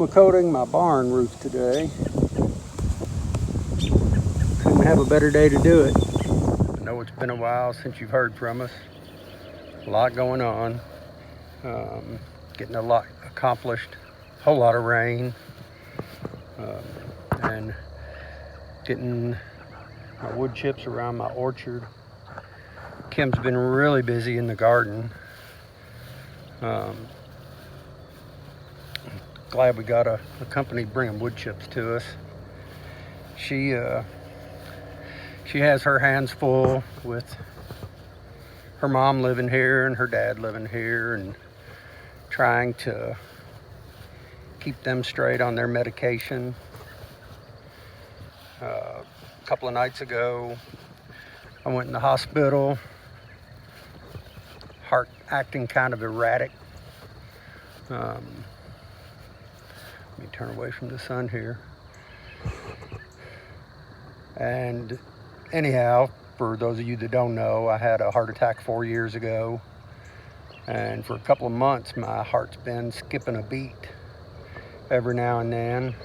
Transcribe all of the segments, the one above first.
Coating my barn roof today. Couldn't have a better day to do it. I know it's been a while since you've heard from us. A lot going on. Getting a lot accomplished. A whole lot of rain. And getting my wood chips around my orchard. Kim's been really busy in the garden. Glad we got a company bringing wood chips to us. She has her hands full with her mom living here and her dad living here and trying to keep them straight on their medication. A couple of nights ago, I went in the hospital, heart acting kind of erratic. Let me turn away from the sun here. And anyhow, for those of you that don't know, I had a heart attack 4 years ago. And for a couple of months, my heart's been skipping a beat every now and then.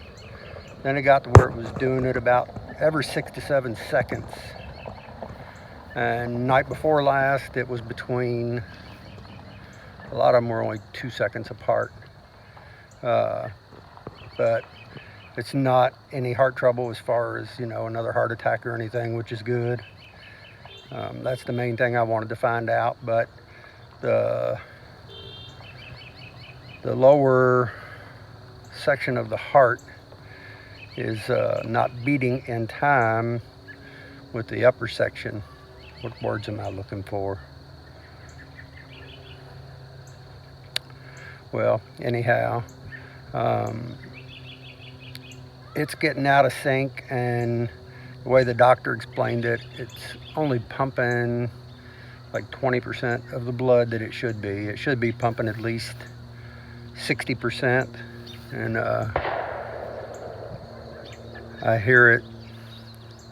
Then it got to where it was doing it about every 6 to 7 seconds. And night before last, it was between, a lot of them were only 2 seconds apart. But it's not any heart trouble as far as, another heart attack or anything, which is good. That's the main thing I wanted to find out. But the lower section of the heart is not beating in time with the upper section. What words am I looking for? Well, anyhow, it's getting out of sync, and the way the doctor explained it, it's only pumping like 20% of the blood that it should be. It should be pumping at least 60%, and I hear it.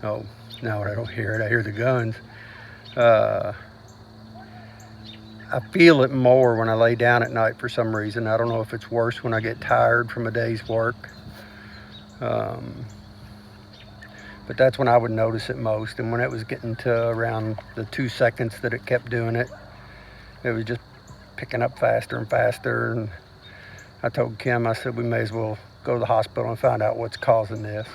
Oh, no, I don't hear it. I hear the guns. I feel it more when I lay down at night for some reason. I don't know if it's worse when I get tired from a day's work. But that's when I would notice it most. And when it was getting to around the 2 seconds that it kept doing it, it was just picking up faster and faster. And I told Kim, I said, we may as well go to the hospital and find out what's causing this.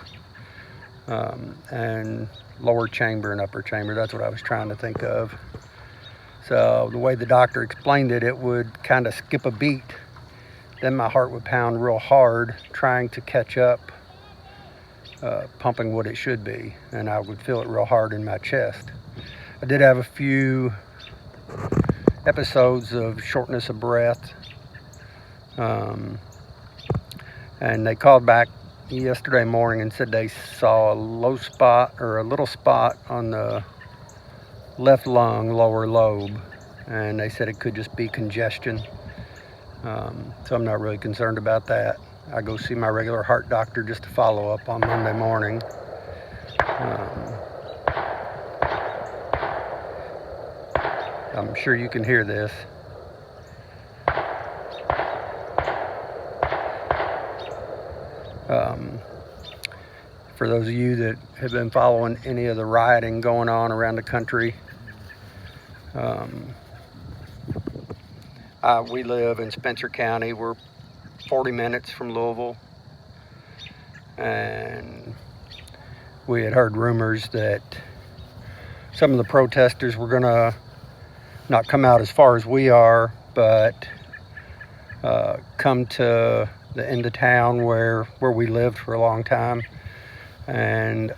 And lower chamber and upper chamber, that's what I was trying to think of. So the way the doctor explained it, it would kind of skip a beat. Then my heart would pound real hard, trying to catch up, pumping what it should be. And I would feel it real hard in my chest. I did have a few episodes of shortness of breath. And they called back yesterday morning and said they saw a low spot or a little spot on the left lung, lower lobe, and they said it could just be congestion. So I'm not really concerned about that. I go see my regular heart doctor just to follow up on Monday morning. I'm sure you can hear this. For those of you that have been following any of the rioting going on around the country, we live in Spencer County. We're 40 minutes from Louisville, and we had heard rumors that some of the protesters were gonna not come out as far as we are, but come to the end of town where we lived for a long time, and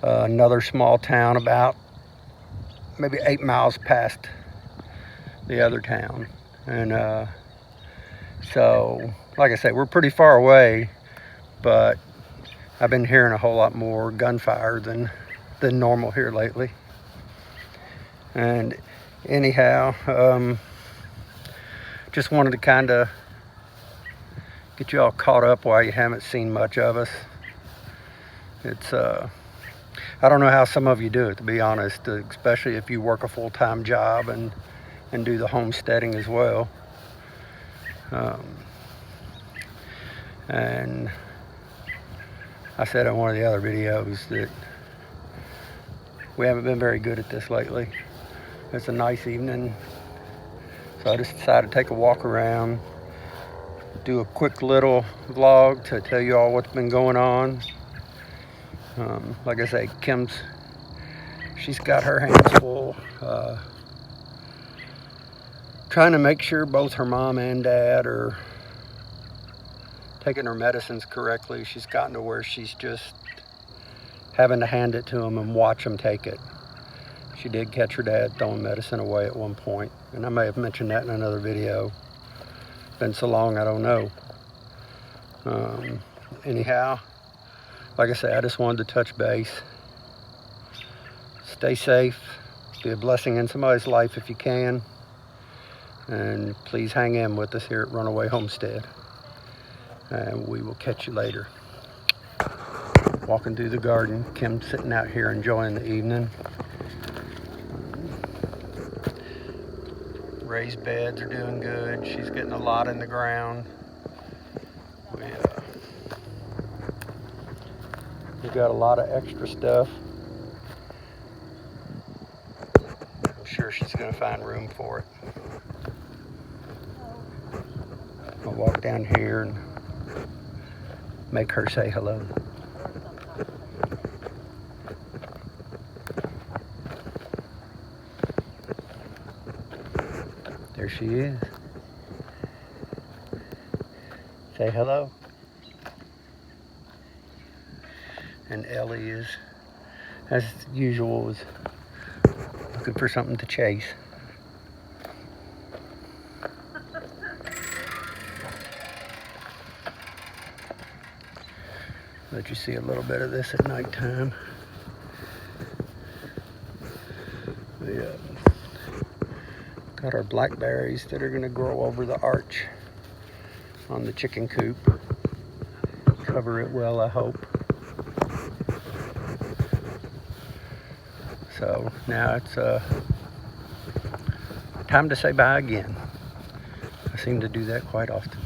another small town about maybe 8 miles past the other town. And so, like I said, we're pretty far away, but I've been hearing a whole lot more gunfire than normal here lately. And anyhow, just wanted to kind of get you all caught up while you haven't seen much of us. It's I don't know how some of you do it, to be honest, especially if you work a full-time job and do the homesteading as well. And I said in one of the other videos that we haven't been very good at this lately. It's a nice evening, so I just decided to take a walk around, do a quick little vlog to tell you all what's been going on. Like I say, she's got her hands full trying to make sure both her mom and dad are taking her medicines correctly. She's gotten to where she's just having to hand it to them and watch them take it. She did catch her dad throwing medicine away at one point, and I may have mentioned that in another video. Been so long, I don't know. Anyhow, like I say, I just wanted to touch base. Stay safe. Be a blessing in somebody's life if you can. And please hang in with us here at Runaway Homestead. And we will catch you later. Walking through the garden. Kim's sitting out here enjoying the evening. Raised beds are doing good. She's getting a lot in the ground. We got a lot of extra stuff. I'm sure she's going to find room for it. I'll walk down here and make her say hello. There she is. Say hello. And Ellie is, as usual, is looking for something to chase. Let you see a little bit of this at nighttime. We got our blackberries that are going to grow over the arch on the chicken coop. Cover it well, I hope. So now it's time to say bye again. I seem to do that quite often.